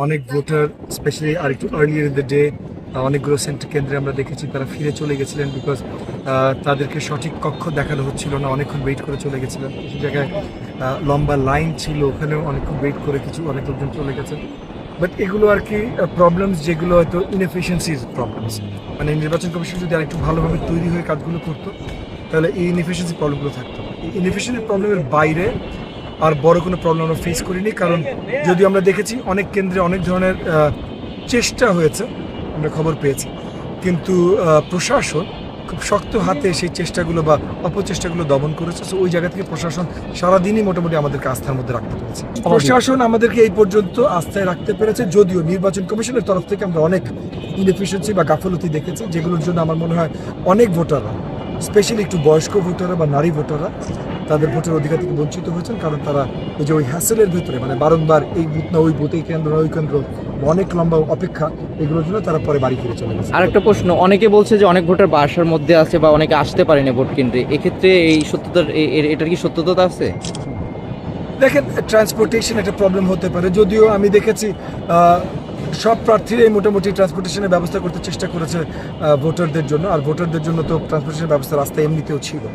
অনেক voter specially আর একটু earlier in the day অনেকগুলো সেন্টার কেন্দ্রে আমরা দেখেছি তারা ফিরে চলে গেছিলেন বিকজ তাদেরকে সঠিক কক্ষ দেখানো হচ্ছিল না, অনেকক্ষণ ওয়েট করে চলে গেছিলেন। কিছু জায়গায় লম্বা লাইন ছিল, ওখানেও অনেকক্ষণ ওয়েট করে অনেক লোকজন চলে গেছেন। বাট এগুলো আর কি প্রবলেমস যেগুলো হয়তো ইনএফিসিয়েন্সির প্রবলেমস, মানে নির্বাচন কমিশন যদি আরেকটু ভালোভাবে তৈরি হয়ে কাজগুলো করতো তাহলে এই ইনএফিসিয়েন্সি প্রবলেমগুলো থাকতো। এই ইনএফিসিয়েন্সি প্রবলেমের বাইরে আর বড় কোনো প্রবলেম আমরা ফেস করিনি, কারণ যদিও আমরা দেখেছি অনেক কেন্দ্রে অনেক ধরনের চেষ্টা হয়েছে, আমরা খবর পেয়েছি, কিন্তু প্রশাসন খুব শক্ত হাতে সেই চেষ্টাগুলো বা অপচেষ্টাগুলো দমন করেছে। সো ওই জায়গা থেকে প্রশাসন সারাদিনই মোটামুটি আমাদেরকে আস্থার মধ্যে রাখতে পেরেছে। প্রশাসন আমাদেরকে এই পর্যন্ত আস্থায় রাখতে পেরেছে, যদিও নির্বাচন কমিশনের তরফ থেকে আমরা অনেক ইনএফিসিয়েন্সি বা গাফলতি দেখেছি, যেগুলোর জন্য আমার মনে হয় অনেক ভোটাররা, স্পেশালি একটু বয়স্ক ভোটাররা বা নারী ভোটাররা তাদের ভোটের অধিকার থেকে বঞ্চিত হয়েছেন, কারণ তারা ওই যে ওই হ্যাসেলের ভিতরে মানে বারংবার এই বুথ না ওই বুথ, এই কেন্দ্র না ওই কেন্দ্র, অনেক লম্বা অপেক্ষা, এগুলোর জন্য তারা পরে বাড়ি ফিরে চলে গেছে। আরেকটা প্রশ্ন, অনেকে বলছে যে অনেক ভোটার বাসার মধ্যে আছে বা অনেকে আসতে পারেনি ভোট কেন্দ্রে, এক্ষেত্রে এই সত্যতার এটার কি সত্যতা আছে? দেখেন, ট্রান্সপোর্টেশন একটা প্রবলেম হতে পারে, যদিও আমি দেখেছি সব প্রার্থীরাই মোটামুটি ট্রান্সপোর্টেশনের ব্যবস্থা করতে চেষ্টা করেছে ভোটারদের জন্য, আর ভোটারদের জন্য তো ট্রান্সপোর্টেশনের ব্যবস্থা রাস্তায় এমনিতেও ছিল।